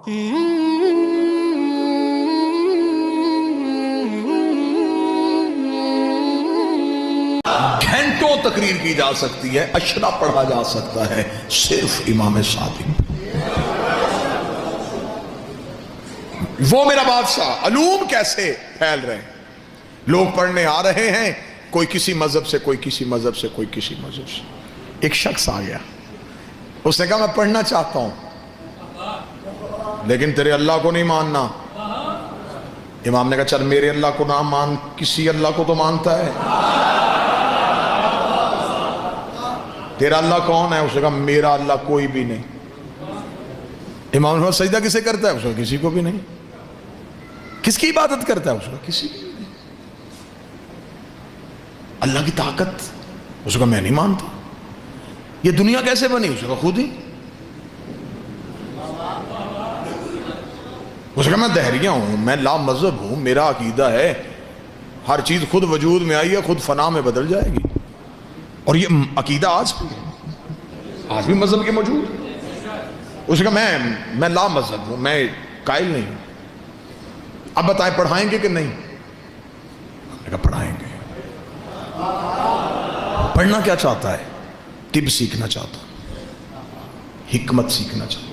گھنٹوں تقریر کی جا سکتی ہے، اشرا پڑھا جا سکتا ہے صرف امام صادق۔ وہ میرا بادشاہ، علوم کیسے پھیل رہے ہیں، لوگ پڑھنے آ رہے ہیں، کوئی کسی مذہب سے، کوئی کسی مذہب سے، کوئی کسی مذہب سے۔ ایک شخص آ گیا، اس نے کہا میں پڑھنا چاہتا ہوں لیکن تیرے اللہ کو نہیں ماننا۔ امام نے کہا چل میرے اللہ کو نہ مان، کسی اللہ کو تو مانتا ہے، تیرا اللہ کون ہے؟ اس نے کہا میرا اللہ کوئی بھی نہیں۔ امام نے کہا سجدہ کسے کرتا ہے؟ اس نے کہا کسی کو بھی نہیں۔ کس کی عبادت کرتا ہے؟ اس نے کہا کسی کو بھی نہیں۔ اللہ کی طاقت؟ اس نے کہا میں نہیں مانتا۔ یہ دنیا کیسے بنی؟ اس نے کہا خود ہی۔ اس نے کہا میں دہریہ ہوں، میں لا مذہب ہوں، میرا عقیدہ ہے ہر چیز خود وجود میں آئی ہے، خود فنا میں بدل جائے گی، اور یہ عقیدہ آج بھی مذہب کے موجود ہے۔ اس نے کہا میں لا مذہب ہوں، میں قائل نہیں ہوں۔ اب بتائیں پڑھائیں گے کہ نہیں؟ میں نے کہا پڑھائیں گے۔ پڑھنا کیا چاہتا ہے؟ طب سیکھنا چاہتا ہوں، حکمت سیکھنا چاہتا ہوں،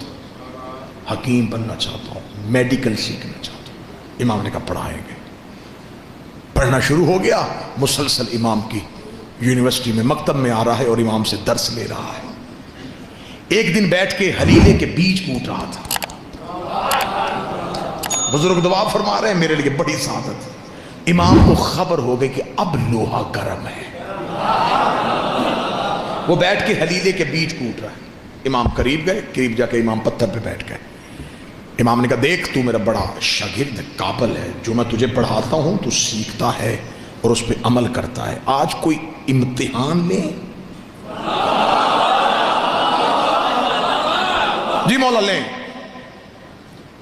حکیم بننا چاہتا ہوں، میڈیکل سیکھنا چاہتا ہوں۔ امام نے کہا پڑھائیں گے۔ پڑھنا شروع ہو گیا، مسلسل امام کی یونیورسٹی میں مکتب میں آ رہا ہے اور امام سے درس لے رہا ہے۔ ایک دن بیٹھ کے حلیلے کے بیج کوٹ رہا تھا۔ بزرگ دعا فرما رہے ہیں میرے لیے بڑی سعادت۔ امام کو خبر ہو گئی کہ اب لوہا گرم ہے، وہ بیٹھ کے حلیلے کے بیج کوٹ رہا ہے۔ امام قریب گئے، قریب جا کے امام پتھر پہ بیٹھ گئے۔ امام نے کہا دیکھ تو میرا بڑا شاگرد قابل ہے، جو میں تجھے پڑھاتا ہوں تو سیکھتا ہے اور اس پہ عمل کرتا ہے، آج کوئی امتحان لے؟ جی مولا لیں۔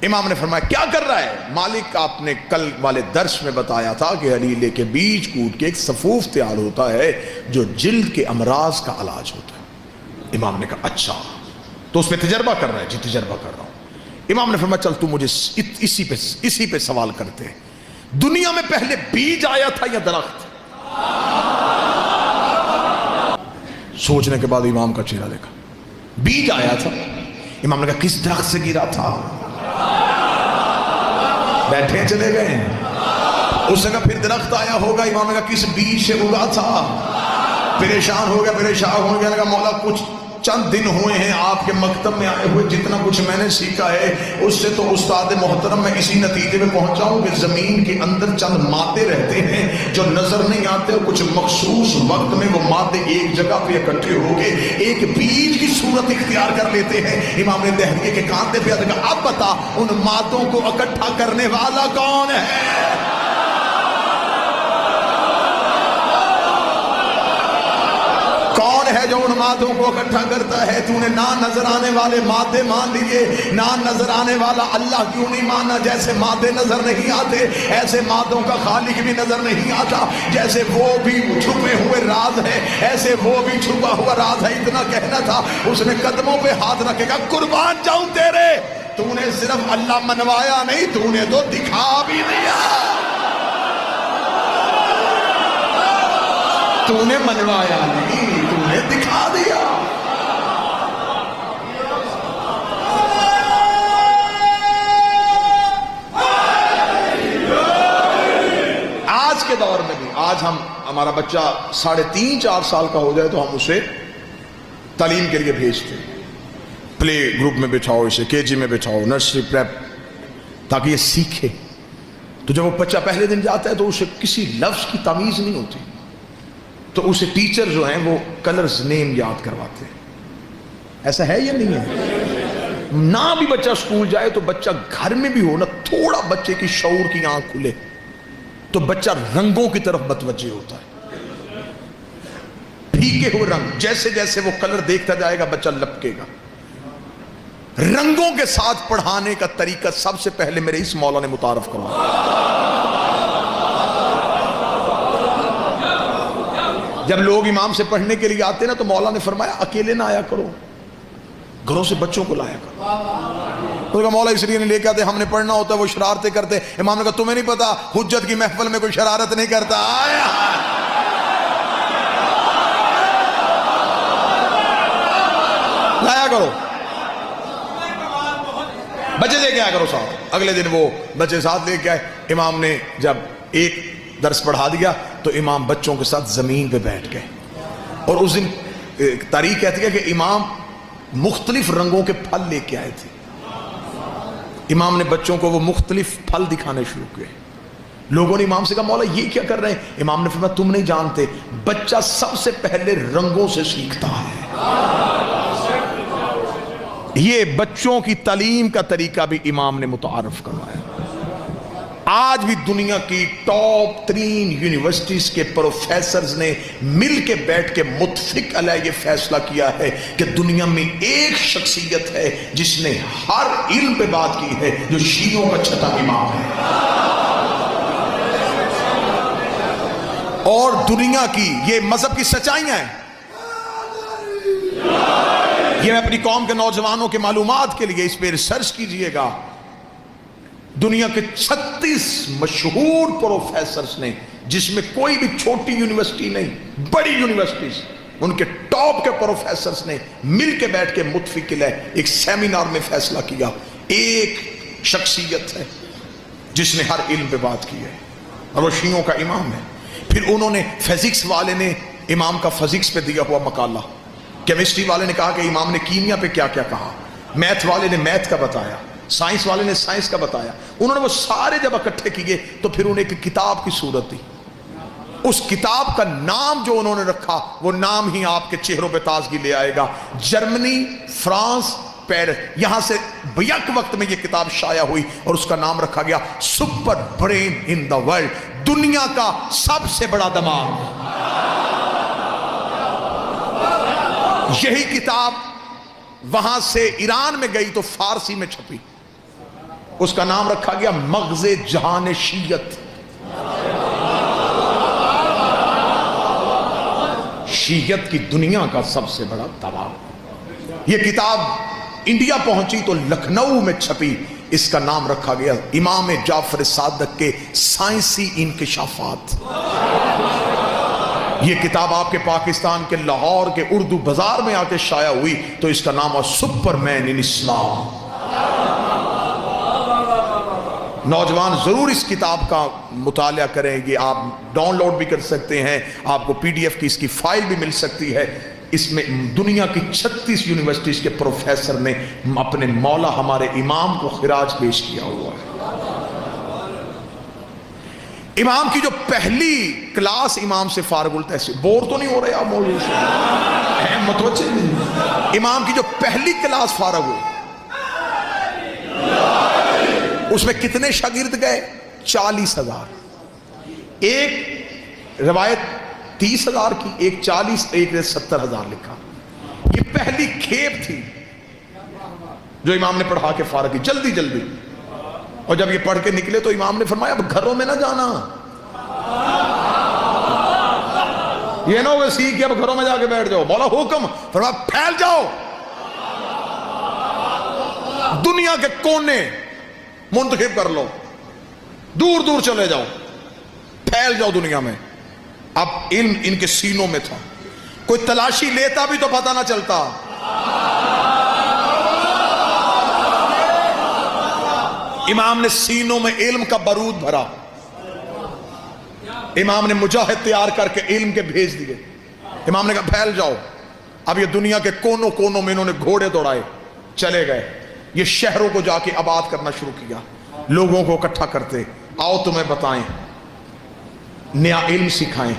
امام نے فرمایا کیا کر رہا ہے؟ مالک آپ نے کل والے درس میں بتایا تھا کہ حلیلے کے بیج کوٹ کے ایک صفوف تیار ہوتا ہے جو جلد کے امراض کا علاج ہوتا ہے۔ امام نے کہا اچھا، تو اس پہ تجربہ کر رہا ہے؟ جی تجربہ کر رہا ہوں۔ امام نے فرمایا چل تو مجھے اسی پہ سوال کرتے ہیں، دنیا میں پہلے بیج آیا تھا یا درخت؟ سوچنے کے بعد امام کا چہرہ دیکھا، بیج آیا تھا۔ امام نے کہا کس درخت سے گرا تھا؟ بیٹھے چلے گئے۔ اس نے کہا پھر درخت آیا ہوگا۔ امام نے کہا کس بیج سے اگا تھا؟ پریشان ہو گیا، لگا مولا کچھ چند دن ہوئے ہیں آپ کے مکتب میں آئے ہوئے، جتنا کچھ میں نے سیکھا ہے اس سے تو استاد محترم میں اسی نتیجے میں پہنچا ہوں کہ زمین کے اندر چند مادے رہتے ہیں جو نظر نہیں آتے، کچھ مخصوص وقت میں وہ مادے ایک جگہ پہ اکٹھے ہو کے ایک بیج کی صورت اختیار کر لیتے ہیں۔ امام نے دہریے کے کاندھے پہ کہا اب بتا ان مادوں کو اکٹھا کرنے والا کون ہے؟ کون ہے جو ان مادوں کو اکٹھا کرتا ہے؟ تو نے نہ نظر آنے والے مادے مان لیے، نہ نظر آنے والا اللہ کیوں نہیں مانا؟ جیسے مادے نظر نہیں آتے ایسے مادوں کا خالق بھی نظر نہیں آتا، جیسے وہ بھی چھپے ہوئے راز ہے ایسے وہ بھی چھپا ہوا راز ہے۔ اتنا کہنا تھا، اس نے قدموں پہ ہاتھ رکھے گا قربان جاؤں تیرے، تو نے صرف اللہ منوایا نہیں، تو نے تو دکھا بھی دیا۔ تو نے منوایا نہیں، تو نے دکھا دیا۔ آج کے دور میں بھی، آج ہمارا بچہ 3.5-4 سال کا ہو جائے تو ہم اسے تعلیم کے لیے بھیجتے ہیں، پلے گروپ میں بٹھاؤ، اسے KG میں بٹھاؤ، نرسری پریپ، تاکہ یہ سیکھے۔ تو جب وہ بچہ پہلے دن جاتا ہے تو اسے کسی لفظ کی تمیز نہیں ہوتی، تو اسے ٹیچر جو ہیں وہ کلرز نیم یاد کرواتے ہیں۔ ایسا ہے یا نہیں ہے؟ نہ بھی بچہ سکول جائے تو بچہ گھر میں بھی ہو نا، تھوڑا بچے کی شعور کی آنکھ کھلے تو بچہ رنگوں کی طرف متوجہ ہوتا ہے، پھیکے ہوئے رنگ، جیسے جیسے وہ کلر دیکھتا جائے گا بچہ لپکے گا۔ رنگوں کے ساتھ پڑھانے کا طریقہ سب سے پہلے میرے اس مولا نے متعارف کروایا۔ جب لوگ امام سے پڑھنے کے لیے آتے نا تو مولا نے فرمایا اکیلے نہ آیا کرو، گھروں سے بچوں کو لایا کرو۔ تو کہا مولا اس لیے نہیں لے کے آتے، ہم نے پڑھنا ہوتا ہے، وہ شرارتیں کرتے. امام نے کہا تمہیں نہیں پتا حجت کی محفل میں کوئی شرارت نہیں کرتا. لایا کرو بچے لے کے آیا کرو ساتھ. اگلے دن وہ بچے ساتھ لے کے آئے. امام نے جب ایک درس پڑھا دیا تو امام بچوں کے ساتھ زمین پہ بیٹھ گئے. اور اس دن تاریخ کہتی ہے کہ امام مختلف رنگوں کے پھل لے کے آئے تھے. امام نے بچوں کو وہ مختلف پھل دکھانے شروع کیے. لوگوں نے امام سے کہا مولا یہ کیا کر رہے ہیں؟ امام نے فرمایا تم نہیں جانتے، بچہ سب سے پہلے رنگوں سے سیکھتا ہے. یہ بچوں کی تعلیم کا طریقہ بھی امام نے متعارف کروایا. آج بھی دنیا کی ٹاپ ترین یونیورسٹیز کے پروفیسرز نے مل کے بیٹھ کے متفق علیہ یہ فیصلہ کیا ہے کہ دنیا میں ایک شخصیت ہے جس نے ہر علم پہ بات کی ہے، جو شیعوں کا چھٹا امام ہے. اور دنیا کی یہ مذہب کی سچائیاں ہیں. یہ میں اپنی قوم کے نوجوانوں کے معلومات کے لیے اس پہ ریسرچ کیجئے گا. دنیا کے 36 مشہور پروفیسرز نے، جس میں کوئی بھی چھوٹی یونیورسٹی نہیں، بڑی یونیورسٹیز، ان کے ٹاپ کے پروفیسرز نے مل کے بیٹھ کے متفق علیہ ایک سیمینار میں فیصلہ کیا ایک شخصیت ہے جس نے ہر علم پہ بات کی ہے اور وہ شیعوں کا امام ہے. پھر انہوں نے فزکس والے نے امام کا فزکس پہ دیا ہوا مقالہ، کیمسٹری والے نے کہا کہ امام نے کیمیا پہ کیا کیا کہا، میتھ والے نے میتھ کا بتایا، سائنس والے نے سائنس کا بتایا. انہوں نے وہ سارے جب اکٹھے کیے تو پھر انہیں ایک کتاب کی صورت دی. اس کتاب کا نام جو انہوں نے رکھا وہ نام ہی آپ کے چہروں پہ تازگی لے آئے گا. جرمنی، فرانس، پیرس، یہاں سے بیک وقت میں یہ کتاب شائع ہوئی اور اس کا نام رکھا گیا super brain in the world, دنیا کا سب سے بڑا دماغ. یہی کتاب وہاں سے ایران میں گئی تو فارسی میں چھپی. اس کا نام رکھا گیا مغز جہان شیعت. شیعت کی دنیا کا سب سے بڑا دماغ. یہ کتاب انڈیا پہنچی تو لکھنؤ میں چھپی. اس کا نام رکھا گیا امام جعفر صادق کے سائنسی انکشافات. یہ کتاب آپ کے پاکستان کے لاہور کے اردو بازار میں آ کے شائع ہوئی تو اس کا نام ہے سپر مین ان اسلام. نوجوان ضرور اس کتاب کا مطالعہ کریں. یہ آپ ڈاؤن لوڈ بھی کر سکتے ہیں، آپ کو پی ڈی ایف کی اس کی فائل بھی مل سکتی ہے. اس میں دنیا کی 36 یونیورسٹیز کے پروفیسر نے اپنے مولا ہمارے امام کو خراج پیش کیا ہوا ہے. امام کی جو پہلی کلاس امام سے فارغ التحصیل، بور تو نہیں ہو رہے آپ موضوع سے؟ متوجہ نہیں. امام کی جو پہلی کلاس فارغ ہوئی اس میں کتنے شاگرد گئے؟ 40,000. ایک روایت 30,000 کی، ایک 40، ایک نے 70,000 لکھا. یہ پہلی کھیپ تھی جو امام نے پڑھا کے فارغ کی جلدی جلدی. اور جب یہ پڑھ کے نکلے تو امام نے فرمایا اب گھروں میں نہ جانا. یہ نہ ہوگا سیکھ کے اب گھروں میں جا کے بیٹھ جاؤ. مولا حکم فرمایا پھیل جاؤ، دنیا کے کونے منتخب کر لو، دور دور چلے جاؤ، پھیل جاؤ دنیا میں. اب علم ان کے سینوں میں تھا. کوئی تلاشی لیتا بھی تو پتہ نہ چلتا. امام نے سینوں میں علم کا بارود بھرا. امام نے مجاہد تیار کر کے علم کے بھیج دیے. امام نے کہا پھیل جاؤ. اب یہ دنیا کے کونوں کونوں میں انہوں نے گھوڑے دوڑائے، چلے گئے. یہ شہروں کو جا کے آباد کرنا شروع کیا. لوگوں کو اکٹھا کرتے، آؤ تمہیں بتائیں، نیا علم سکھائیں.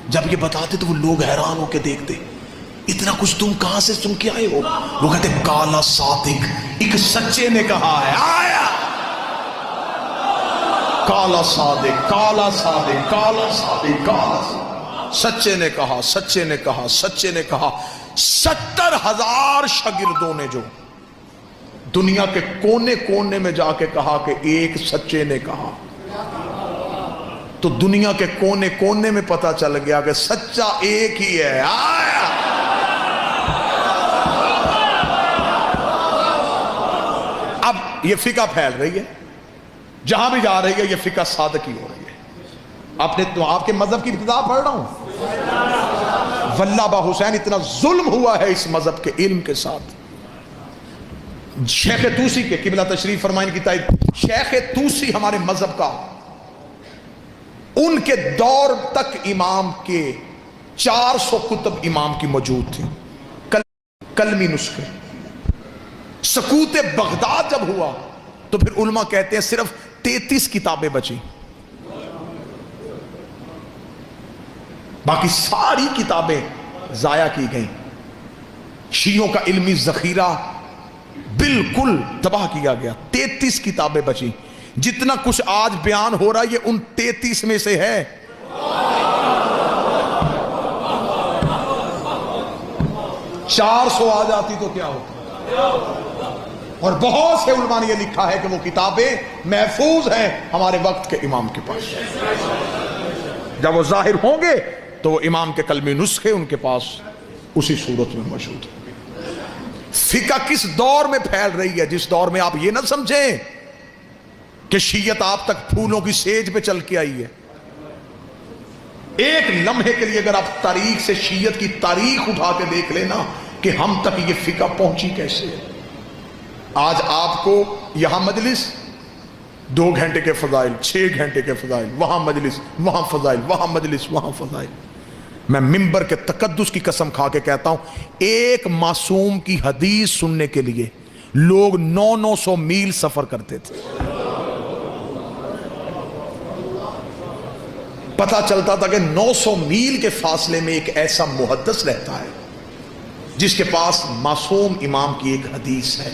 جب یہ بتاتے تو وہ لوگ حیران ہو کے دیکھتے، اتنا کچھ تم کہاں سے سن کے آئے ہو؟ وہ کہتے کالا صادق، ایک سچے نے کہا ہے. آیا کالا صادق، کالا صادق، کالا صادق، کالا صادق. سچے نے کہا، سچے نے کہا، سچے نے کہا. 70,000 شاگردوں نے جو دنیا کے کونے کونے میں جا کے کہا کہ ایک سچے نے کہا، تو دنیا کے کونے کونے میں پتا چل گیا کہ سچا ایک ہی ہے. آیا اب یہ فقہ پھیل رہی ہے، جہاں بھی جا رہی ہے یہ فقہ صادقی ہو رہی ہے. آپ نے تو آپ کے مذہب کی ابتدا پڑھ رہا ہوں. واللہ با حسین اتنا ظلم ہوا ہے اس مذہب کے علم کے ساتھ. شیخ توسی کے قبلہ تشریف فرمائیں کی تائید، شیخ توسی ہمارے مذہب کا، ان کے دور تک امام کے 400 کتب امام کی موجود تھی، کلمی نسخے. سقوط بغداد جب ہوا تو پھر علماء کہتے ہیں صرف 33 کتابیں بچی، باقی ساری کتابیں ضائع کی گئیں. شیعوں کا علمی ذخیرہ بالکل تباہ کیا گیا. 33 کتابیں بچی. جتنا کچھ آج بیان ہو رہا ہے یہ ان 33 میں سے ہے. چار 400 آ جاتی تو کیا ہوتا. اور بہت سے علماء نے یہ لکھا ہے کہ وہ کتابیں محفوظ ہیں ہمارے وقت کے امام کے پاس. جب وہ ظاہر ہوں گے تو وہ امام کے کلمی نسخے ان کے پاس اسی صورت میں موجود ہیں. فقہ کس دور میں پھیل رہی ہے؟ جس دور میں آپ یہ نہ سمجھیں کہ شیعت آپ تک پھولوں کی سیج پہ چل کے آئی ہے. ایک لمحے کے لیے اگر آپ تاریخ سے شیعت کی تاریخ اٹھا کے دیکھ لینا کہ ہم تک یہ فقہ پہنچی کیسے ہے. آج آپ کو یہاں مجلس 2 گھنٹے کے فضائل، 6 گھنٹے کے فضائل، وہاں مجلس، وہاں فضائل، وہاں مجلس، وہاں فضائل. میں منبر کے تقدس کی قسم کھا کے کہتا ہوں ایک معصوم کی حدیث سننے کے لیے لوگ 900 میل سفر کرتے تھے. پتا چلتا تھا کہ 900 میل کے فاصلے میں ایک ایسا محدث رہتا ہے جس کے پاس معصوم امام کی ایک حدیث ہے.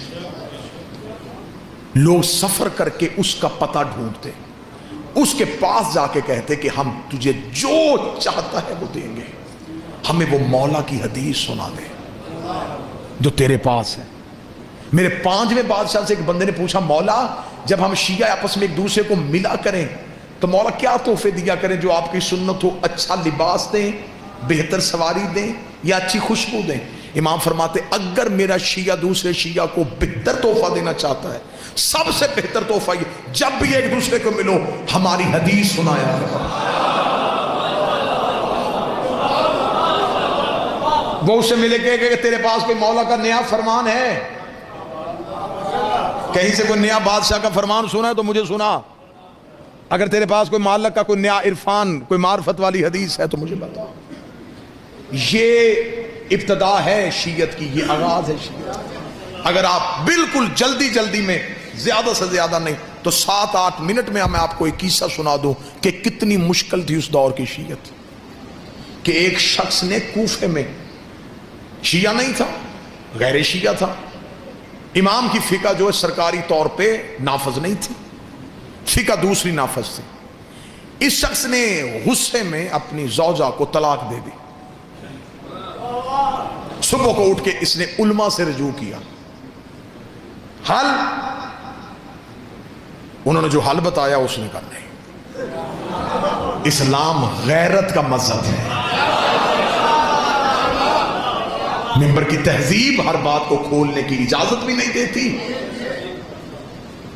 لوگ سفر کر کے اس کا پتہ ڈھونڈتے، اس کے پاس جا کے کہتے کہ ہم تجھے جو چاہتا ہے وہ دیں گے، ہمیں وہ مولا کی حدیث سنا دے جو تیرے پاس ہے. میرے 5ویں بادشاہ سے ایک بندے نے پوچھا مولا جب ہم شیعہ آپس میں ایک دوسرے کو ملا کریں تو مولا کیا تحفے دیا کریں جو آپ کی سنت ہو؟ اچھا لباس دیں، بہتر سواری دیں یا اچھی خوشبو دیں؟ امام فرماتے اگر میرا شیعہ دوسرے شیعہ کو بہتر تحفہ دینا چاہتا ہے سب سے بہتر تحفہ یہ جب بھی ایک دوسرے کو ملو ہماری حدیث سنایا کرو. وہ اسے ملے کہ تیرے پاس کوئی مولا کا نیا فرمان ہے، کہیں سے کوئی نیا بادشاہ کا فرمان سنا ہے تو مجھے سنا. اگر تیرے پاس کوئی معلق کا کوئی نیا عرفان، کوئی معرفت والی حدیث ہے تو مجھے بتا. یہ ابتدا ہے شیعت کی، یہ آغاز ہے شیعت. اگر آپ بالکل جلدی میں زیادہ سے زیادہ نہیں تو 7-8 منٹ میں میں آپ کو ایک قصہ سنا دوں کہ کتنی مشکل تھی اس دور کی شیعت. کہ ایک شخص نے کوفے میں، شیعہ نہیں تھا، غیر شیعہ تھا، امام کی فقہ جو ہے سرکاری طور پہ نافذ نہیں تھی، فقہ دوسری نافذ تھی. اس شخص نے غصے میں اپنی زوجہ کو طلاق دے دی. صبح کو اٹھ کے اس نے علماء سے رجوع کیا. حل انہوں نے جو حل بتایا اس نے کہا نہیں، اسلام غیرت کا مذہب ہے. منبر کی تہذیب ہر بات کو کھولنے کی اجازت بھی نہیں دیتی.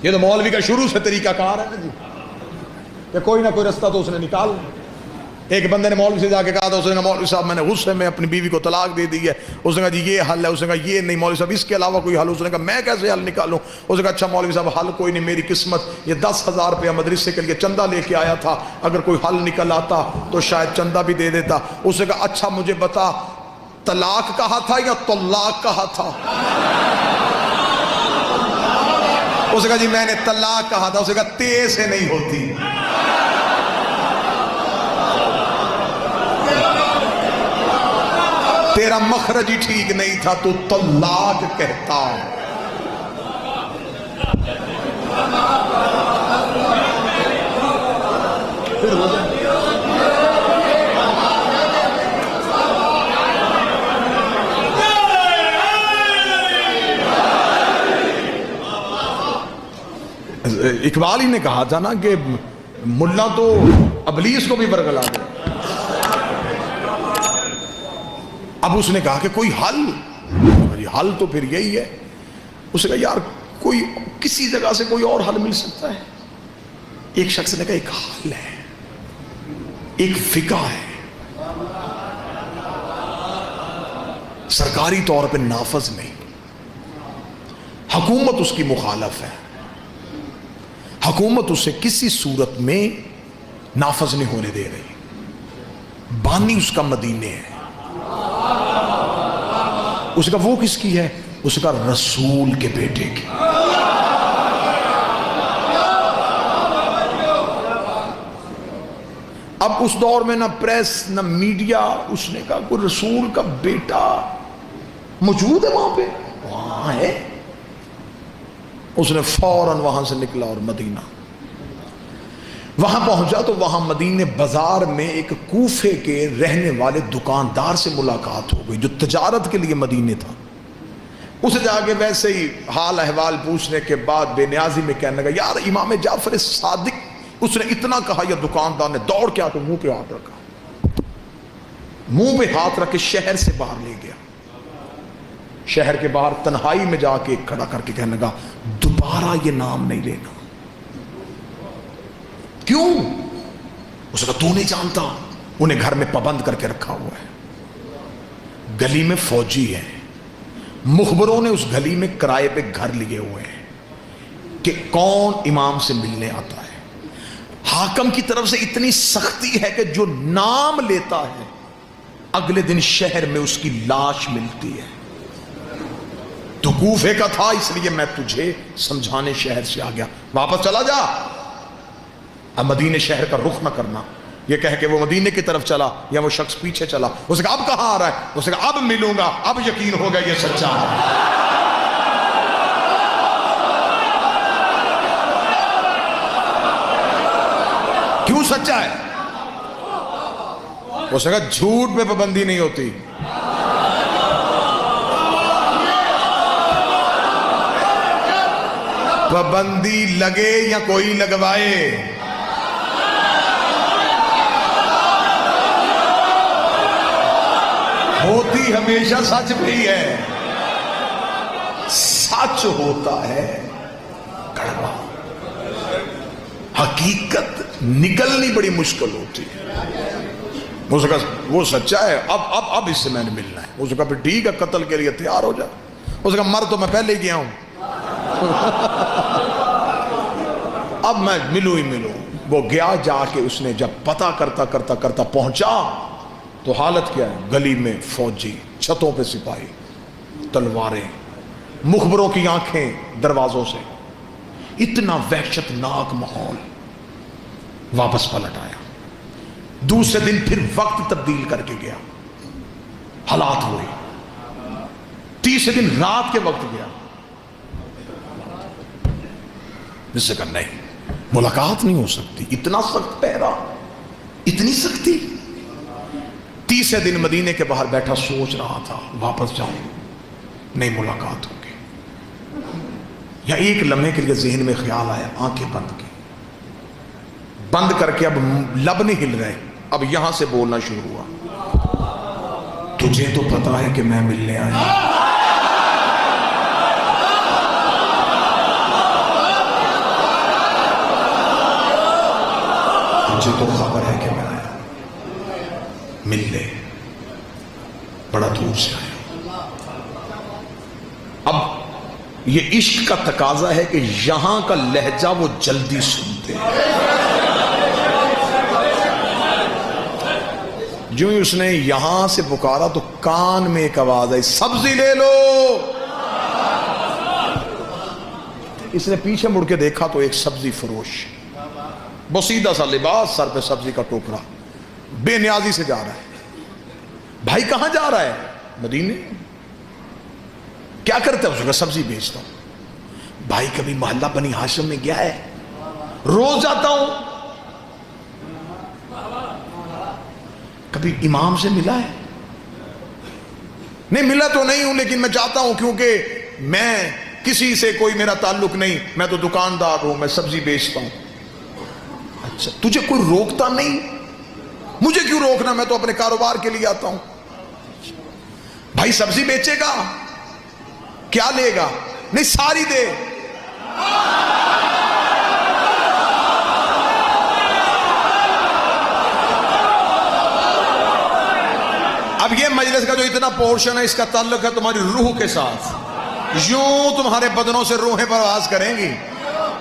یہ تو مولوی کا شروع سے طریقہ کار ہے نا جی کہ کوئی نہ کوئی رستہ تو اس نے نکال. ایک بندے نے مولوی سے جا کے کہا تھا، اس نے کہا مولوی صاحب میں نے غصے میں اپنی بیوی کو طلاق دے دی ہے. اس نے کہا جی یہ حل ہے. اس نے کہا یہ نہیں مولوی صاحب اس کے علاوہ کوئی حل. اس نے کہا میں کیسے حل نکالوں؟ اس نے کہا اچھا مولوی صاحب حل کوئی نہیں، میری قسمت یہ 10,000 روپیہ مدرسے کے لیے چندہ لے کے آیا تھا، اگر کوئی حل نکل آتا تو شاید چندہ بھی دے دیتا. اس نے کہا اچھا مجھے بتا طلاق کہا تھا یا طلاق کہا تھا؟ اس نے کہا جی میں نے طلاق کہا تھا. اس نے کہا تے سے نہیں ہوتی، تیرا مخرج ہی ٹھیک نہیں تھا، تو طلاق کہتا. اقبال ہی نے کہا تھا نا کہ ملا تو ابلیس کو بھی برگلا دے. اب اس نے کہا کہ کوئی حل تو پھر یہی ہے. اس نے کہا یار کوئی کسی جگہ سے کوئی اور حل مل سکتا ہے؟ ایک شخص نے کہا ایک حل ہے، ایک فقہ ہے، سرکاری طور پہ نافذ نہیں، حکومت اس کی مخالف ہے، حکومت اسے کسی صورت میں نافذ نہیں ہونے دے رہی، بانی اس کا مدینے ہے۔ اس کا وہ کس کی ہے؟ اس کا رسول کے بیٹے کی۔ اب اس دور میں نہ پریس نہ میڈیا، اس نے کہا کوئی رسول کا بیٹا موجود ہے وہاں پہ؟ وہاں ہے۔ اس نے فوراً وہاں سے نکلا اور مدینہ وہاں پہنچا تو وہاں مدینے بازار میں ایک کوفے کے رہنے والے دکاندار سے ملاقات ہو گئی جو تجارت کے لیے مدینے تھا۔ اسے جا کے ویسے ہی حال احوال پوچھنے کے بعد بے نیازی میں کہنے لگا یار امام جعفر صادق، اس نے اتنا کہا، یا دکاندار نے دوڑ کے آ کے منہ پہ ہاتھ رکھا، منہ پہ ہاتھ رکھ کے شہر سے باہر لے گیا۔ شہر کے باہر تنہائی میں جا کے کھڑا کر کے کہنے لگا دوبارہ یہ نام نہیں لینا۔ کیوں؟ اس نے کہا تو نہیں جانتا، انہیں گھر میں پابند کر کے رکھا ہوا ہے، گلی میں فوجی ہے، مخبروں نے اس گلی میں کرائے پہ گھر لیے ہوئے ہیں کہ کون امام سے ملنے آتا ہے۔ حاکم کی طرف سے اتنی سختی ہے کہ جو نام لیتا ہے اگلے دن شہر میں اس کی لاش ملتی ہے۔ تو کوفے کا تھا، اس لیے میں تجھے سمجھانے شہر سے آ گیا، واپس چلا جا، اب مدینے شہر کا رخ نہ کرنا۔ یہ کہہ کے وہ مدینے کی طرف چلا، یا وہ شخص پیچھے چلا۔ اس نے کہا اب کہاں آ رہا ہے؟ اس نے کہا اب ملوں گا، اب یقین ہوگا یہ سچا ہے۔ کیوں سچا ہے؟ اس نے کہا جھوٹ پہ پابندی نہیں ہوتی، پابندی لگے یا کوئی لگوائے، ہوتی ہمیشہ سچ پہ ہی ہے۔ سچ ہوتا ہے کڑوا، حقیقت نکلنی بڑی مشکل ہوتی ہے۔ اس نے کہا وہ سچا ہے، اب اس سے میں نے ملنا ہے۔ اس نے کہا پھر ٹھیک ہے، قتل کے لیے تیار ہو جا۔ اس نے کہا مر تو میں پہلے ہی گیا ہوں، اب میں ملوں ہی ملوں۔ وہ گیا، جا کے اس نے جب پتہ کرتا کرتا کرتا پہنچا تو حالت کیا ہے؟ گلی میں فوجی، چھتوں پہ سپاہی، تلواریں، مخبروں کی آنکھیں دروازوں سے، اتنا وحشت ناک ماحول۔ واپس پلٹ آیا، دوسرے دن پھر وقت تبدیل کر کے گیا، حالات ہوئے، تیسرے دن رات کے وقت گیا، جس سے کہا نہیں ملاقات نہیں ہو سکتی، اتنا سخت پہرا، اتنی سختی۔ تیسرے دن مدینے کے باہر بیٹھا سوچ رہا تھا واپس جاؤں، نہیں ملاقات ہوگی، یا ایک لمحے کے لیے ذہن میں خیال آیا، آنکھیں بند کی، بند کر کے اب لب نہیں ہل رہے، اب یہاں سے بولنا شروع ہوا، تجھے تو پتا ہے کہ میں ملنے آیا، تجھے تو خبر ہے کہ میں آیا، مل لے، بڑا دور سے آیا۔ اب یہ عشق کا تقاضا ہے کہ یہاں کا لہجہ وہ جلدی سنتے ہیں۔ جو ہی اس نے یہاں سے پکارا تو کان میں ایک آواز آئی، سبزی لے لو۔ اس نے پیچھے مڑ کے دیکھا تو ایک سبزی فروش، بسیدہ سا لباس، سر پہ سبزی کا ٹوکرا، بے نیازی سے جا رہا ہے۔ بھائی کہاں جا رہا ہے؟ مدینے۔ کیا کرتا ہے؟ اس کا سبزی بیچتا ہوں۔ بھائی کبھی محلہ بنی ہاشم میں گیا ہے؟ روز جاتا ہوں۔ کبھی امام سے ملا ہے؟ نہیں ملا تو نہیں ہوں، لیکن میں جاتا ہوں کیونکہ میں کسی سے کوئی میرا تعلق نہیں، میں تو دکاندار ہوں، میں سبزی بیچتا ہوں۔ اچھا تجھے کوئی روکتا نہیں؟ مجھے کیوں روکنا، میں تو اپنے کاروبار کے لیے آتا ہوں۔ بھائی سبزی بیچے گا؟ کیا لے گا؟ نہیں ساری دے۔ اب یہ مجلس کا جو اتنا پورشن ہے اس کا تعلق ہے تمہاری روح کے ساتھ. یوں تمہارے بدنوں سے روحیں پرواز کریں گی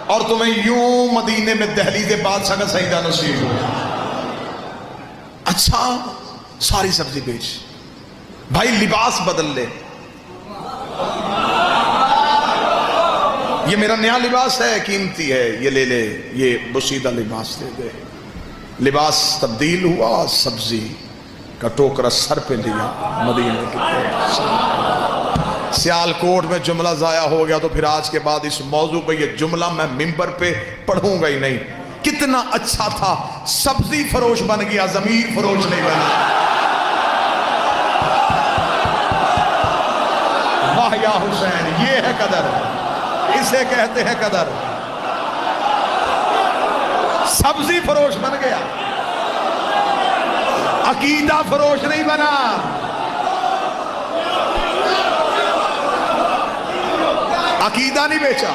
اور تمہیں یوں مدینے میں دہلیز بادشاہ کا سجدہ نصیب ہو. اچھا ساری سبزی بیچ بھائی، لباس بدل لے. یہ میرا نیا لباس ہے، قیمتی ہے، یہ لے لے. یہ بسیدہ لباس دے دے. لباس تبدیل ہوا، سبزی کا ٹوکرا سر پہ لیا. مدینے کی سیال کوٹ میں جملہ ضائع ہو گیا تو پھر آج کے بعد اس موضوع پہ یہ جملہ میں ممبر پہ پڑھوں گا ہی نہیں. کتنا اچھا تھا، سبزی فروش بن گیا، ضمیر فروش نہیں بنا. واہ یا حسین، یہ ہے قدر، اسے کہتے ہیں قدر. سبزی فروش بن گیا، عقیدہ فروش نہیں بنا. عقیدہ نہیں بیچا.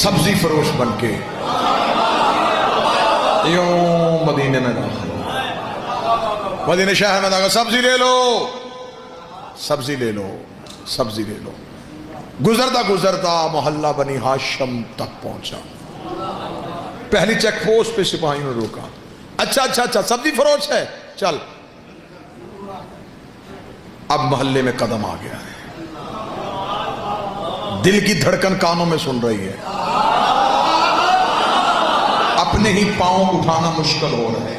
سبزی فروش بن کے یوں مدینے میں داخل ہو. مدینے شہر میں داخل، سبزی لے لو، سبزی لے لو، سبزی لے لو. گزرتا گزرتا محلہ بنی ہاشم تک پہنچا. پہلی چیک پوسٹ پہ سپاہیوں نے روکا. اچھا اچھا اچھا سبزی فروش ہے، چل. اب محلے میں قدم آ گیا ہے، دل کی دھڑکن کانوں میں سن رہی ہے، اپنے ہی پاؤں اٹھانا مشکل ہو رہا ہے.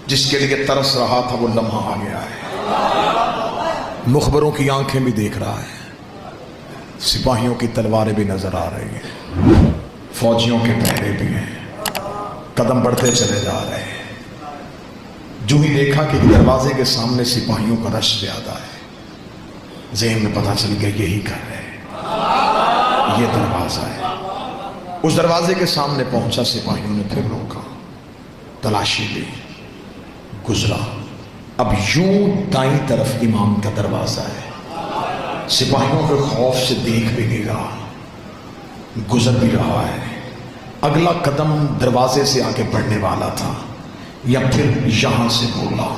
جس کے لیے ترس رہا تھا وہ لمحہ آ گیا ہے. مخبروں کی آنکھیں بھی دیکھ رہا ہے، سپاہیوں کی تلواریں بھی نظر آ رہی ہیں، فوجیوں کے پہرے بھی ہیں. قدم بڑھتے چلے جا رہے ہیں. جو ہی دیکھا کہ دروازے کے سامنے سپاہیوں کا رش زیادہ ہے، ذہن میں پتہ چل گیا یہی کر رہے ہیں، یہ دروازہ ہے. اس دروازے کے سامنے پہنچا، سپاہیوں نے پھر روکا، تلاشی لی، گزرا. اب یوں دائیں طرف امام کا دروازہ ہے. سپاہیوں کے خوف سے دیکھ بھی نہیں رہا، گزر بھی رہا ہے. اگلا قدم دروازے سے آگے بڑھنے والا تھا، یا پھر یہاں سے بولا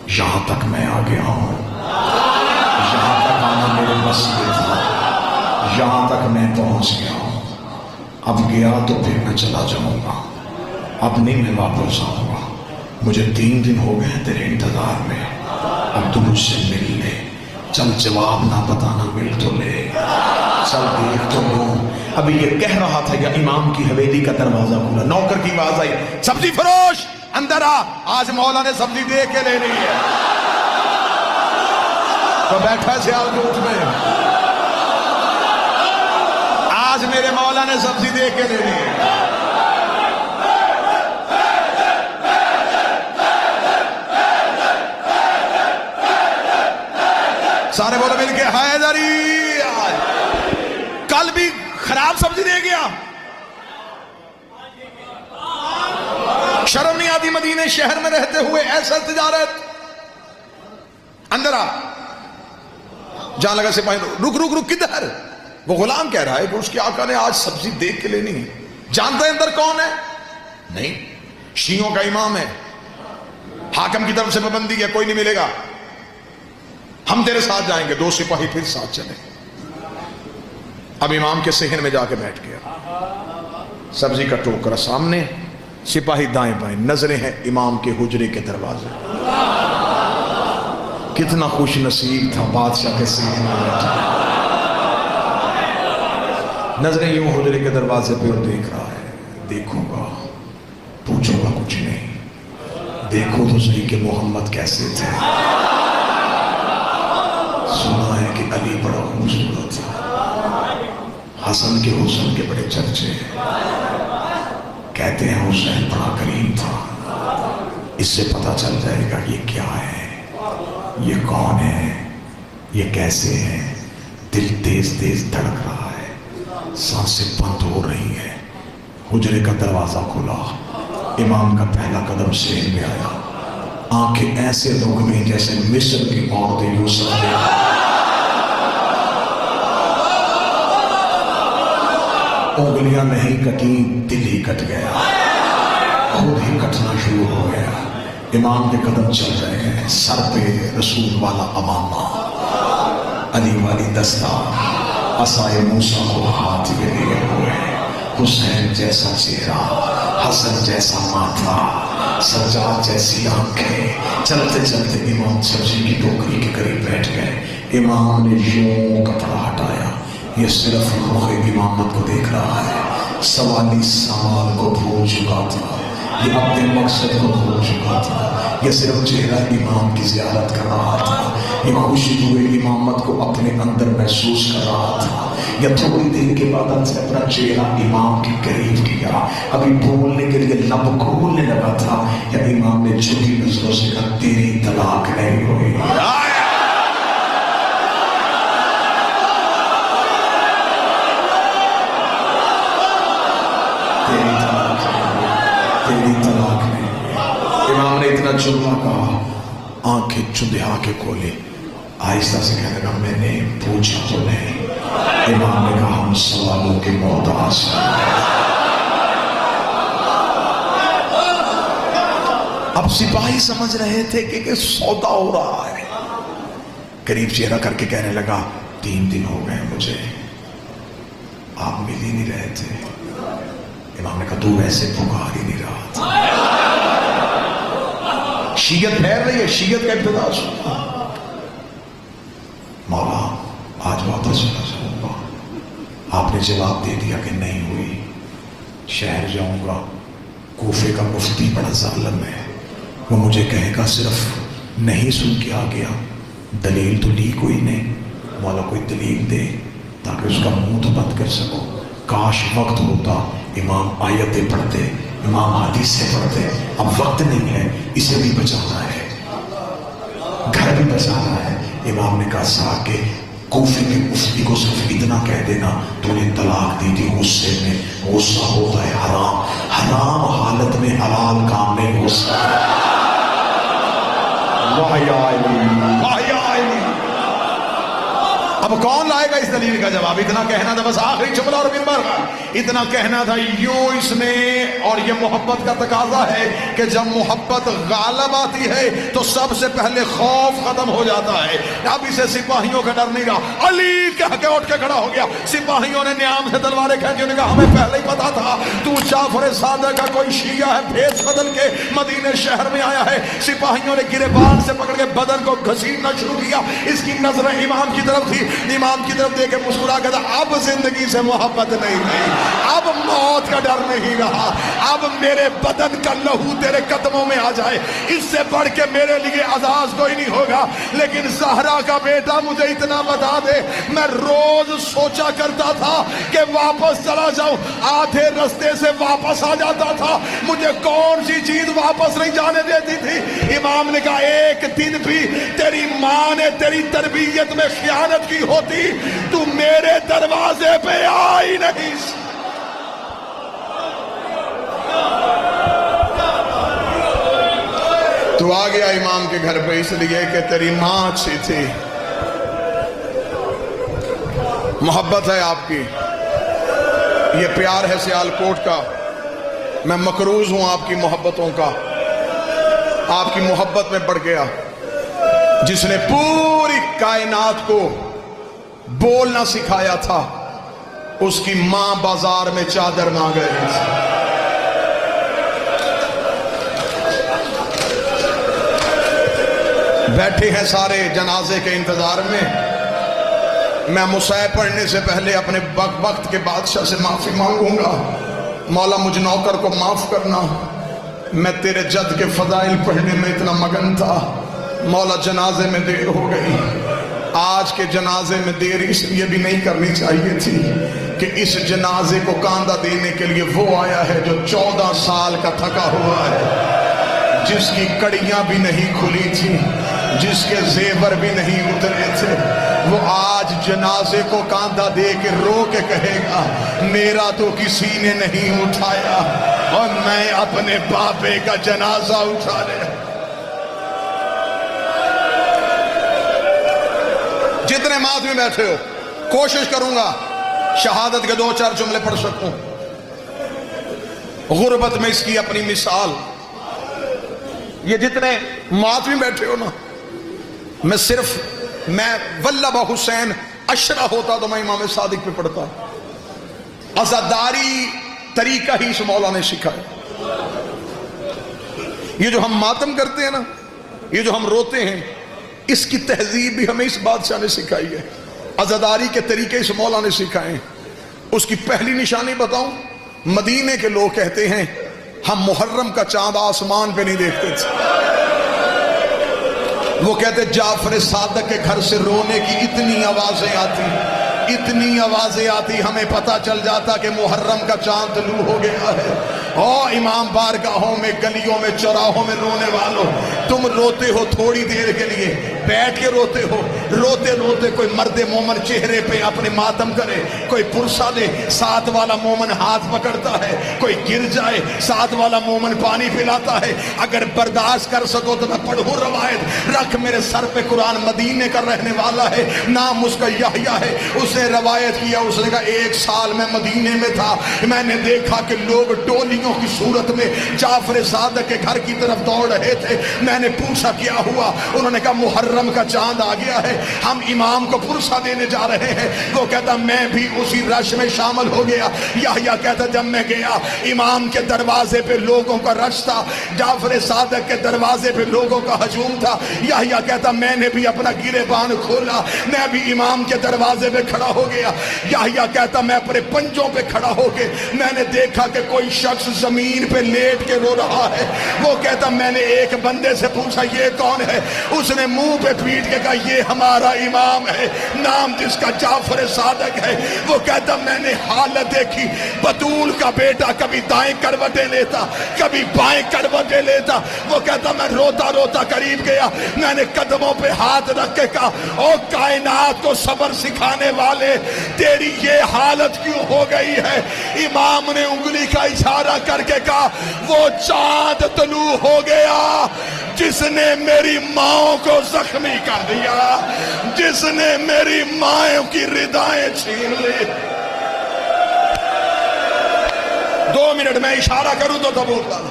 یہاں تک میں آ گیا ہوں، یہاں تک آنا میرے بس میں تھا، یہاں تک میں پہنچ گیا ہوں. اب گیا تو پھر میں چلا جاؤں گا، اب نہیں میں واپس آؤں گا. مجھے 3 دن ہو گئے تیرے انتظار میں، اب تو مجھ سے مل لے. چل جواب نہ بتانا، مل تو لے، چل دیکھ تو لوں. ابھی یہ کہہ رہا تھا یا امام کی حویلی کا دروازہ کھلا. نوکر کی آواز آئی، سبزی فروش اندر آ، آج مولا نے سبزی دے کے لینی ہے. تو بیٹھا سیال کوٹ میں، آج میرے مولا نے سبزی دے کے لینی ہے. سارے بولو مل کے، حیدری کل بھی خراب سبزی دے گیا. شرم نہیں آتی مدینے شہر میں رہتے ہوئے ایسا تجارت. اندر آ. جان لگا سپاہی، رک رک رک کدھر؟ وہ غلام کہہ رہا ہے کہ اس کے آقا نے آج سبزی دیکھ کے لینی ہے. جانتا ہے اندر کون ہے؟ نہیں، شیعوں کا امام ہے، حاکم کی طرف سے پابندی ہے، کوئی نہیں ملے گا، ہم تیرے ساتھ جائیں گے. 2 سپاہی پھر ساتھ چلے. اب امام کے صحن میں جا کے بیٹھ گیا. سبزی کا ٹوکرا سامنے، سپاہی دائیں بائیں، نظریں ہیں امام کے حجرے کے دروازے۔ کتنا خوش نصیب تھا بادشاہ کے سینے میں بیٹھا، نظریں یوں حجرے کے دروازے پہ اور دیکھ رہا ہے۔ دیکھوں گا، پوچھوں گا کچھ نہیں، دیکھو تو صحیح کہ محمد کیسے تھے۔ سنا ہے کہ علی بڑا خوبصورت تھا، حسن کے حسن کے بڑے چرچے، کہتے ہیں حسین بڑا کریم تھا۔ اس سے پتہ چل جائے گا یہ کیا ہے، یہ کون ہے، یہ کیسے ہے۔ دل تیز تیز دھڑک رہا ہے، سانسیں بند ہو رہی ہیں۔ حجرے کا دروازہ کھلا، امام کا پہلا قدم سین میں آیا، آنکھیں ایسے لوگ میں جیسے مصر کی عورتیں یوسف نے۔ انگلیاں نہیں کٹی، دل ہی کٹ گیا، خود ہی کٹنا شروع ہو گیا۔ امام کے قدم چل رہے ہیں، سر پہ رسول والا امامہ، علی والی دستار، عصائے موسیٰ کو ہاتھ میں لیے ہوئے، حسین جیسا چہرہ، حسن جیسا ماتھا، سجاد جیسی آنکھیں۔ چلتے چلتے امام سبزی کی ٹوکری کے قریب بیٹھ گئے۔ امام نے یوں کپڑا ہٹایا، یہ صرف رخ امامت کو دیکھ رہا ہے، 44 سال کو بھول چکا تھا، یہ اپنے مقصد کو بھول چکا تھا، یہ صرف چہرہ امام کی زیارت کر رہا تھا، یہ خوشبو امامت کو اپنے اندر محسوس کر رہا تھا۔ یا تھوڑی دیر کے بعد سے اپنا چہرہ امام کے قریب کیا، ابھی بولنے کے لیے لب کھولنے لگا تھا، یا امام نے جھکی نظروں سے کہا تیری طلاق نہیں ہوئی۔ تیری طلاق نہیں۔ امام نے اتنا جملہ کہا، آنکھیں چندھا کے کھولے، آہستہ سے کہنے لگا میں نے پوچھا تو نہیں۔ امام نے کہا ہم سوالوں کے محتاج ہیں۔ اب سپاہی سمجھ رہے تھے کہ سودا ہو رہا ہے، قریب چہرہ کر کے کہنے لگا 3 دن ہو گئے مجھے، آپ مل ہی نہیں رہے تھے۔ امام نے کہا تو ویسے پکار ہی نہیں رہا تھا۔ شیعت پھیل رہی ہے، شیعت کا ابتدا سنا، مولا آج واپس چلا جاؤں گا۔ آپ نے جواب دے دیا کہ نہیں ہوئی، شہر جاؤں گا، کوفے کا مفتی بڑا ظالم ہے، وہ مجھے کہے گا صرف نہیں سن کے آ گیا، دلیل تو لی کوئی نہیں، مولا کوئی دلیل دے تاکہ اس کا منہ تو بند کر سکو۔ کاش وقت ہوتا، امام آیتیں پڑھتے، امام حدیثیں پڑھتے، اب وقت نہیں ہے، اسے بھی بچانا ہے، گھر بھی بچانا ہے۔ امام نے کہا صاحب کہ کوفے کے مفتی کو صرف اتنا کہہ دینا تو نے طلاق دی تھی، غصے میں، غصہ ہوتا ہے حرام، حرام حالت میں حلال کام نہیں ہو سکتا۔ اب کون لائے گا اس دلیل کا جواب؟ اتنا کہنا تھا بس، آخری جملہ اور منبر اتنا کہنا تھا، یوں اس نے، اور یہ محبت کا تقاضا ہے کہ جب محبت غالب آتی ہے تو سب سے پہلے خوف ختم ہو جاتا ہے۔ اب اسے سپاہیوں کا ڈر نہیں رہا، علی کہہ کے اٹھ کے کھڑا ہو گیا۔ سپاہیوں نے نیام سے تلواریں کھینچی، انہوں نے کہا ہمیں پہلے ہی پتا تھا تو جعفر صادق کا کوئی شیعہ ہے، بھیس بدل کے مدینے شہر میں آیا ہے۔ سپاہیوں نے گریبان سے پکڑ کے بدن کو گھسیٹنا شروع کیا، اس کی نظریں امام کی طرف تھی، امام کی طرف دیکھ کے مسکرا کے کہا اب زندگی سے محبت نہیں رہی، اب موت کا ڈر نہیں رہا، اب میرے بدن کا لہو تیرے قدموں میں آ جائے، اس سے بڑھ کے میرے لیے عزاز کوئی نہیں ہوگا۔ لیکن زہرا کا بیٹا مجھے اتنا بتا دے، میں روز سوچا کرتا تھا کہ واپس چلا جاؤں، آدھے رستے سے واپس آ جاتا تھا، مجھے کون سی چیز واپس نہیں جانے دیتی تھی؟ امام نے کہا ایک دن بھی تیری ماں نے تیری تربیت میں خیانت کی ہوتی تو میرے دروازے پہ آئی نہیں۔ تو آ گیا امام کے گھر پہ اس لیے کہ تیری ماں اچھی تھی، محبت ہے آپ کی، یہ پیار ہے سیالکوٹ کا، میں مقروض ہوں آپ کی محبتوں کا، آپ کی محبت میں بڑھ گیا، جس نے پوری کائنات کو بولنا سکھایا تھا، اس کی ماں بازار میں چادر مانگ رہی تھی. بیٹھے ہیں سارے جنازے کے انتظار میں. میں مصیب پڑھنے سے پہلے اپنے وقت کے بادشاہ سے معافی مانگوں گا. مولا مجھ نوکر کو معاف کرنا، میں تیرے جد کے فضائل پڑھنے میں اتنا مگن تھا. مولا جنازے میں دیر ہو گئی. آج کے جنازے میں دیر اس لیے بھی نہیں کرنی چاہیے تھی کہ اس جنازے کو کاندھا دینے کے لیے وہ آیا ہے جو 14 سال کا تھکا ہوا ہے، جس کی کڑیاں بھی نہیں کھلی تھی، جس کے زیور بھی نہیں اترے تھے. وہ آج جنازے کو کاندھا دے کے رو کے کہے گا میرا تو کسی نے نہیں اٹھایا اور میں اپنے باپے کا جنازہ اٹھا لے. جتنے مات میں بیٹھے ہو کوشش کروں گا شہادت کے 2-4 جملے پڑھ سکوں. غربت میں اس کی اپنی مثال. یہ جتنے مات میں بیٹھے ہو نا، میں واللہ حسین اشرا ہوتا تو میں امام صادق پہ پڑھتا. عزاداری طریقہ ہی اس مولا نے سکھایا. یہ جو ہم ماتم کرتے ہیں نا، یہ جو ہم روتے ہیں، اس کی تہذیب بھی ہمیں اس بادشاہ نے سکھائی ہے. عزاداری کے طریقے اس مولا نے سکھائے ہیں. اس کی پہلی نشانی بتاؤں، مدینے کے لوگ کہتے ہیں ہم محرم کا چاند آسمان پہ نہیں دیکھتے تھے. وہ کہتے جعفر صادق کے گھر سے رونے کی اتنی آوازیں آتی ہمیں پتہ چل جاتا کہ محرم کا چاند طلوع ہو گیا ہے. امام بارگاہوں میں، گلیوں میں، چوراہوں میں رونے والوں، تم روتے ہو تھوڑی دیر کے لیے، بیٹھ کے روتے ہو. روتے روتے کوئی مرد مومن چہرے پہ اپنے ماتم کرے، کوئی پرسا دے، ساتھ والا مومن ہاتھ پکڑتا ہے، کوئی گر جائے، ساتھ والا مومن پانی پلاتا ہے. اگر برداشت کر سکو تو میں پڑھوں روایت. رکھ میرے سر پہ قرآن، مدینے کا رہنے والا ہے، نام اس کا یحییٰ ہے. اس نے روایت کیا، اس نے کہا 1 سال میں مدینے میں تھا، میں نے دیکھا کہ لوگ ٹولیوں کی صورت میں جعفر صادق کے گھر کی طرف دوڑ رہے تھے. میں نے پوچھا کیا ہوا؟ انہوں نے کہا محرم کا چاند آ گیا ہے، ہم امام کو پرسہ دینے جا رہے ہیں. وہ کہتا میں بھی اسی رش میں شامل ہو گیا. یحییٰ کہتا جب میں گیا، امام کے دروازے پہ لوگوں کا رش تھا، جعفر صادق کے دروازے پہ لوگوں کا ہجوم تھا. یحییٰ کہتا میں نے بھی اپنا گریبان کھولا، میں بھی امام کے دروازے پہ کھڑا ہو گیا. یحییٰ کہتا میں اپنے پنجوں پہ کھڑا ہو کے میں نے دیکھا کہ کوئی شخص زمین پہ لیٹ کے رو رہا ہے. وہ کہتا میں نے ایک بندے سے پوچھا یہ کون ہے؟ اس نے منہ پہ پیٹ کے کہا یہ ہمارا امام ہے، نام جس کا جعفر صادق ہے. وہ کہتا میں نے حالت دیکھی، بطول کا بیٹا کبھی دائیں کروٹیں لیتا، کبھی بائیں کروٹیں لیتا. وہ کہتا میں روتا روتا قریب گیا، میں نے قدموں پہ ہاتھ رکھ کے کہا او کائنات کو صبر سکھانے والے، تیری یہ حالت کیوں ہو گئی ہے؟ امام نے انگلی کا اشارہ کر کے کہا وہ چاند طلوع ہو گیا جس نے میری ماں کو زخمی کر دیا، جس نے میری ماں کی ردائیں چھین لی. 2 منٹ میں اشارہ کروں تو تبوک لانا.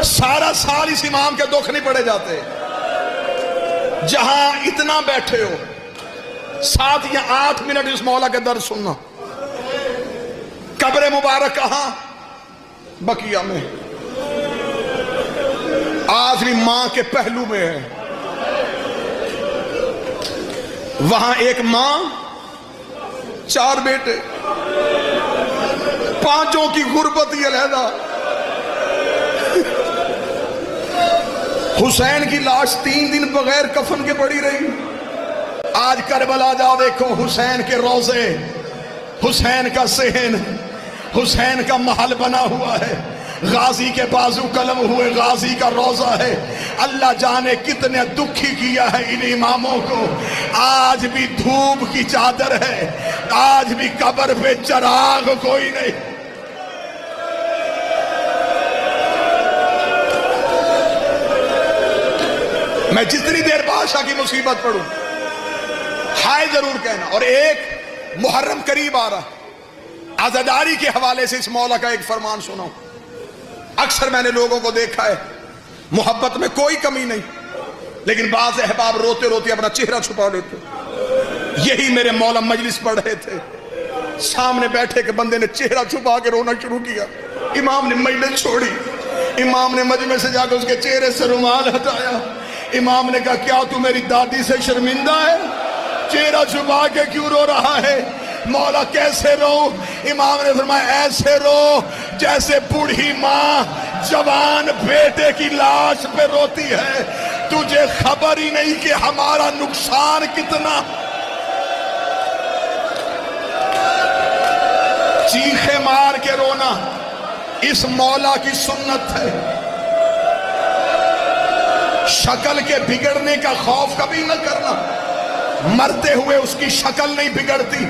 سارا سال اس امام کے دکھ نہیں پڑے جاتے. جہاں اتنا بیٹھے ہو، 7 یا 8 منٹ اس مولا کے درد سننا. قبر مبارک کہاں؟ بقیہ میں. آج بھی ماں کے پہلو میں ہے. وہاں ایک ماں، 4 بیٹے، 5 کی غربت ہی علیحدہ. حسین کی لاش 3 دن بغیر کفن کے پڑی رہی. آج کربلا جا دیکھو، حسین کے روزے، حسین کا صحن، حسین کا محل بنا ہوا ہے. غازی کے بازو قلم ہوئے، غازی کا روزہ ہے. اللہ جانے کتنے دکھی کیا ہے ان اماموں کو. آج بھی دھوپ کی چادر ہے، آج بھی قبر پہ چراغ کوئی نہیں. میں جتنی دیر بادشاہ کی مصیبت پڑھوں، ہائے ضرور کہنا. اور ایک محرم قریب آ رہا، عزاداری کے حوالے سے اس مولا کا ایک فرمان سناؤں. اکثر میں نے لوگوں کو دیکھا ہے، محبت میں کوئی کمی نہیں، لیکن بعض احباب روتے روتے اپنا چہرہ چھپا لیتے. یہی میرے مولا مجلس پڑھ رہے تھے، سامنے بیٹھے کہ بندے نے چہرہ چھپا کے رونا شروع کیا، امام نے مجلس چھوڑی، امام نے مجمع سے جا کے اس کے چہرے سے رومال ہٹایا، امام نے کہا کیا تو میری دادی سے شرمندہ ہے؟ چہرہ چھپا کے کیوں رو رہا ہے؟ مولا کیسے رو؟ امام نے فرمایا ایسے رو جیسے بوڑھی ماں جوان بیٹے کی لاش پہ روتی ہے، تجھے خبر ہی نہیں کہ ہمارا نقصان کتنا۔ چیخے مار کے رونا اس مولا کی سنت ہے۔ شکل کے بگڑنے کا خوف کبھی نہ کرنا، مرتے ہوئے اس کی شکل نہیں بگڑتی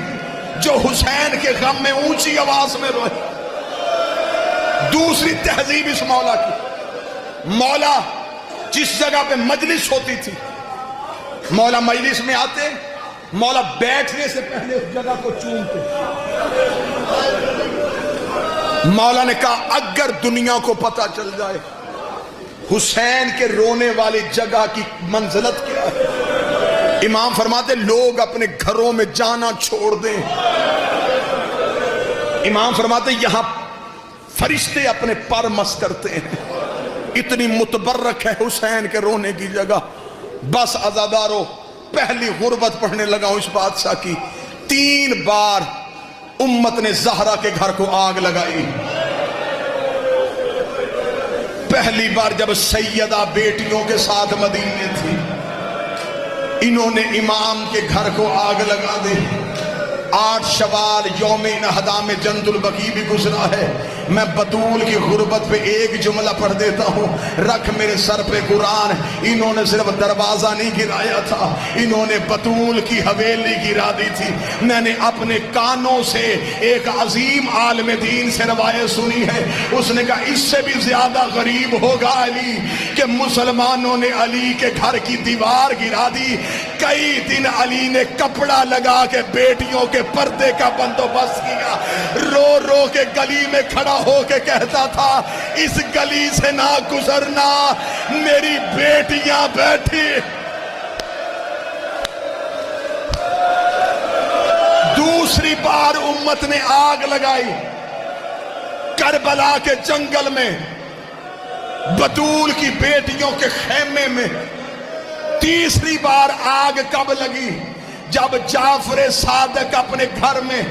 جو حسین کے غم میں اونچی آواز میں روئے۔ دوسری تہذیب اس مولا کی، مولا جس جگہ پہ مجلس ہوتی تھی، مولا مجلس میں آتے، مولا بیٹھنے سے پہلے اس جگہ کو چومتے۔ مولا نے کہا اگر دنیا کو پتا چل جائے حسین کے رونے والی جگہ کی منزلت کیا ہے، امام فرماتے لوگ اپنے گھروں میں جانا چھوڑ دیں۔ امام فرماتے یہاں فرشتے اپنے پر مس کرتے ہیں، اتنی متبرک ہے حسین کے رونے کی جگہ۔ بس عزادارو، پہلی غربت پڑھنے لگا ہوں اس بادشاہ کی۔ 3 بار امت نے زہرا کے گھر کو آگ لگائی۔ پہلی بار جب سیدہ بیٹیوں کے ساتھ مدینے تھی، انہوں نے امام کے گھر کو آگ لگا دی۔ 8 شوال یوم نہدا میں جند البقیع بھی گزرا ہے۔ میں بطول کی غربت پہ ایک جملہ پڑھ دیتا ہوں، رکھ میرے سر پہ قرآن۔ انہوں نے صرف دروازہ نہیں گرایا تھا، انہوں نے بطول کی حویلی گرا دی تھی۔ میں نے اپنے کانوں سے ایک عظیم عالم دین سے روایت سنی ہے، اس نے کہا اس سے بھی زیادہ غریب ہوگا علی کہ مسلمانوں نے علی کے گھر کی دیوار گرا دی۔ کئی دن علی نے کپڑا لگا کے بیٹیوں کے پردے کا بندوبست کیا، رو رو کے گلی میں کھڑا ہو کے کہتا تھا اس گلی سے نہ گزرنا، میری بیٹیاں بیٹھی۔ دوسری بار امت نے آگ لگائی کربلا کے جنگل میں، بطول کی بیٹیوں کے خیمے میں۔ تیسری بار آگ کب لگی؟ جب جعفر صادق اپنے گھر میں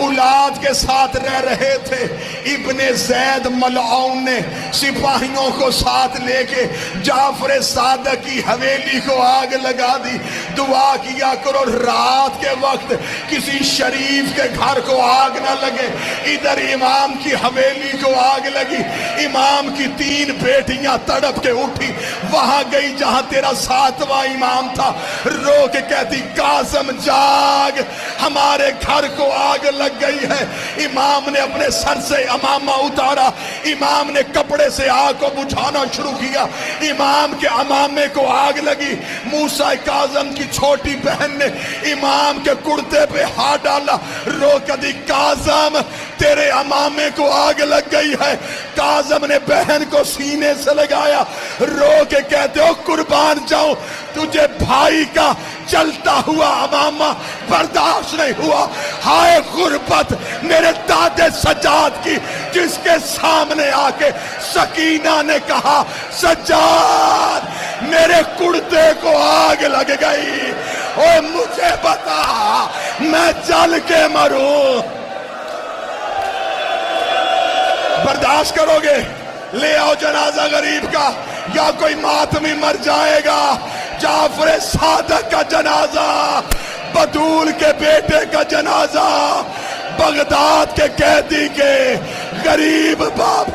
اولاد کے ساتھ رہ رہے تھے، ابن زید ملعون نے سپاہیوں کو ساتھ لے کے جعفر صادق کی حویلی کو آگ لگا دی۔ دعا کیا کرو رات کے وقت کسی شریف کے گھر کو آگ نہ لگے۔ ادھر امام کی حویلی کو آگ لگی، امام کی 3 بیٹیاں تڑپ کے اٹھی، وہاں گئی جہاں تیرا 7واں امام تھا، رو کے کہتی قاسم جاگ، ہمارے گھر کو آگ لگ گئی ہے۔ امام نے اپنے سر سے امامہ اتارا، امام نے کپڑے سے آگ کو بجھانا شروع کیا، امام کے امامے کو آگ لگی۔ موسیٰ کاظم کی چھوٹی بہن نے امام کے کرتے پہ ہاتھ ڈالا، رو کے دی کاظم تیرے امامے کو آگ لگ گئی ہے۔ کاظم نے بہن کو سینے سے لگایا، رو کے کہتے ہو قربان جاؤں، تجھے بھائی کا چلتا ہوا امامہ برداشت نہیں ہوا۔ ہائے غربت میرے دادے سجاد کی، جس کے سامنے آ کے سکینہ نے کہا سجاد میرے کرتے کو آگ لگ گئی، اور مجھے بتا میں جل کے مروں۔ برداشت کرو گے؟ لے آؤ جنازہ غریب کا، یا کوئی ماتمی مر جائے گا۔ جعفر صادق کا جنازہ، بطول کے بیٹے کا جنازہ، بغداد کے قیدی کے غریب باپ